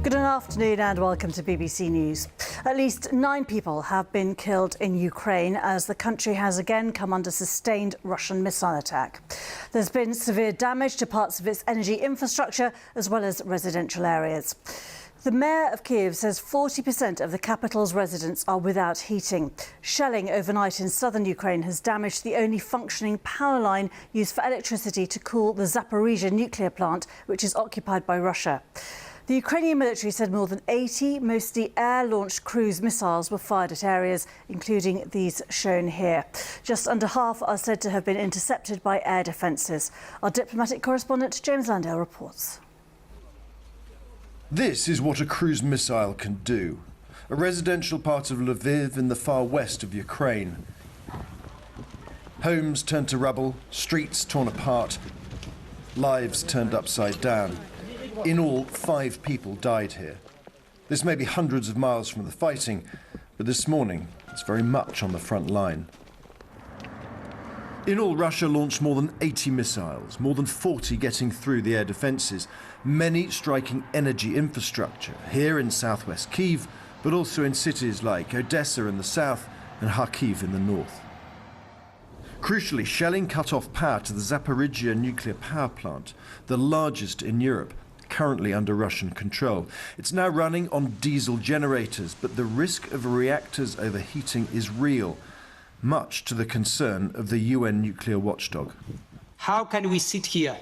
Good afternoon and welcome to BBC News. At least 9 people have been killed in Ukraine as the country has again come under sustained Russian missile attack. There's been severe damage to parts of its energy infrastructure as well as residential areas. The mayor of Kyiv says 40% of the capital's residents are without heating. Shelling overnight in southern Ukraine has damaged the only functioning power line used for electricity to cool the Zaporizhzhia nuclear plant, which is occupied by Russia. The Ukrainian military said more than 80, mostly air-launched cruise missiles were fired at areas, including these shown here. Just under half are said to have been intercepted by air defences. Our diplomatic correspondent James Landale reports. This is what a cruise missile can do. A residential part of Lviv in the far west of Ukraine. Homes turned to rubble, streets torn apart, lives turned upside down. In all, 5 people died here. This may be hundreds of miles from the fighting, but this morning it's very much on the front line. In all, Russia launched more than 80 missiles, more than 40 getting through the air defences, many striking energy infrastructure here in southwest Kyiv, but also in cities like Odessa in the south and Kharkiv in the north. Crucially, shelling cut off power to the Zaporizhzhia nuclear power plant, the largest in Europe, currently under Russian control. It's now running on diesel generators, but the risk of reactors overheating is real, much to the concern of the UN nuclear watchdog. How can we sit here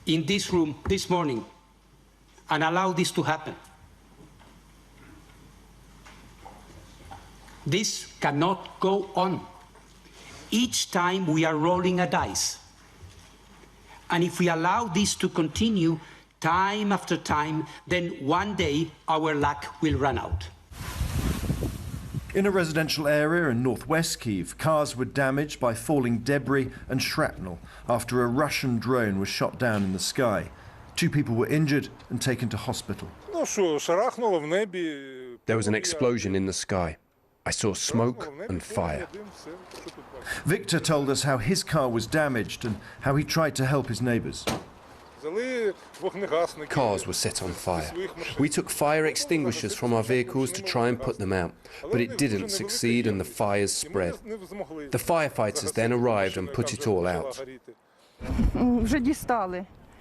in this room this morning and allow this to happen? This cannot go on. Each time we are rolling a dice. And if we allow this to continue time after time, then one day our luck will run out. In a residential area in northwest Kyiv, cars were damaged by falling debris and shrapnel after a Russian drone was shot down in the sky. 2 people were injured and taken to hospital. There was an explosion in the sky. I saw smoke and fire. Victor told us how his car was damaged and how he tried to help his neighbours. Cars were set on fire. We took fire extinguishers from our vehicles to try and put them out, but it didn't succeed and the fires spread. The firefighters then arrived and put it all out.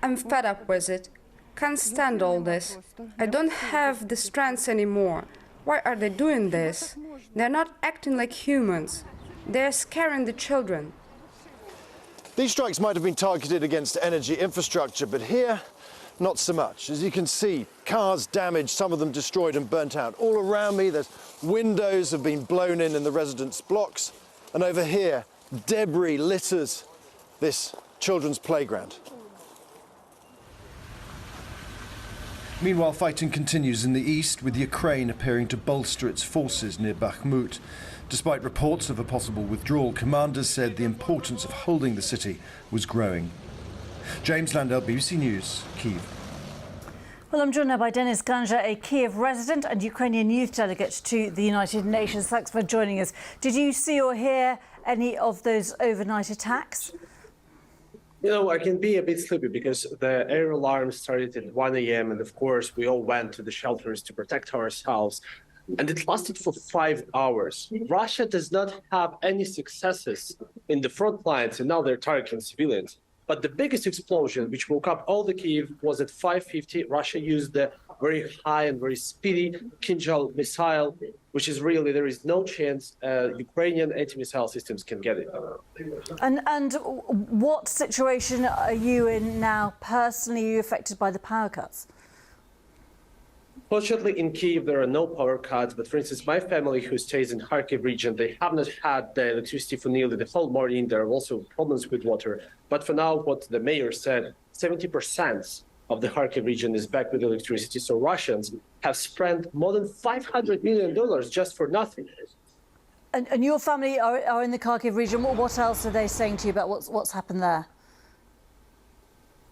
I'm fed up with it. Can't stand all this. I don't have the strength anymore. Why are they doing this? They're not acting like humans. They're scaring the children. These strikes might have been targeted against energy infrastructure, but here, not so much. As you can see, cars damaged, some of them destroyed and burnt out. All around me, there's windows have been blown in the residence blocks. And over here, debris litters this children's playground. Meanwhile, fighting continues in the east, with Ukraine appearing to bolster its forces near Bakhmut. Despite reports of a possible withdrawal, commanders said the importance of holding the city was growing. James Landale, BBC News, Kyiv. Well, I'm joined now by Denis Granja, a Kyiv resident and Ukrainian youth delegate to the United Nations. Thanks for joining us. Did you see or hear any of those overnight attacks? You know, I can be a bit sleepy because the air alarm started at 1 a.m. and of course we all went to the shelters to protect ourselves. And it lasted for 5 hours. Russia does not have any successes in the front lines, and now they're targeting civilians. But the biggest explosion, which woke up all the Kyiv, was at 5:50. Russia used the very high and very speedy Kinzhal missile, which is really, there is no chance Ukrainian anti-missile systems can get it. And what situation are you in now personally? Are you affected by the power cuts? Fortunately, in Kyiv, there are no power cuts. But for instance, my family who stays in Kharkiv region, they have not had the electricity for nearly the whole morning. There are also problems with water. But for now, what the mayor said, 70% of the Kharkiv region is back with electricity. So Russians have spent more than $500 million just for nothing. And your family are in the Kharkiv region. What else are they saying to you about what's happened there?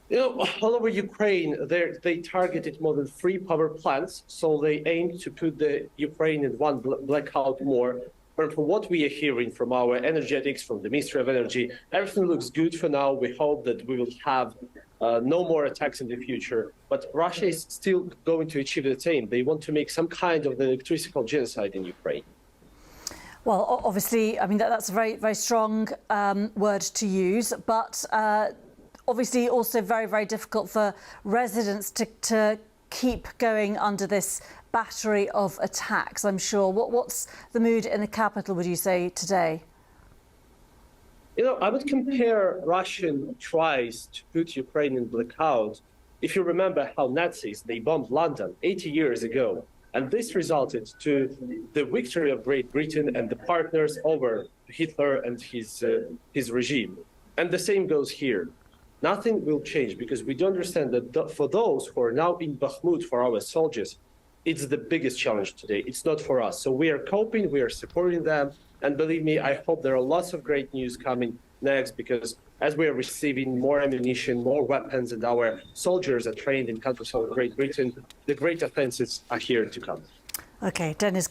You know, all over Ukraine, they targeted more than 3 power plants, so they aim to put the Ukraine in one blackout more. But from what we are hearing from our energetics, from the Ministry of Energy, everything looks good for now. We hope that we will have no more attacks in the future. But Russia is still going to achieve the same. They want to make some kind of electrical genocide in Ukraine. Well, obviously, I mean, that's a very, very strong word to use, but obviously also very, very difficult for residents to keep going under this battery of attacks, I'm sure. What's the mood in the capital, would you say, today? You know, I would compare Russian tries to put Ukraine in blackout. If you remember how Nazis, they bombed London 80 years ago, and this resulted to the victory of Great Britain and the partners over Hitler and his regime. And the same goes here. Nothing will change because we do understand that for those who are now in Bakhmut, for our soldiers, it's the biggest challenge today. It's not for us. So we are coping, we are supporting them. And believe me, I hope there are lots of great news coming next because as we are receiving more ammunition, more weapons, and our soldiers are trained in countries like Great Britain, the great offensives are here to come. OK, Denis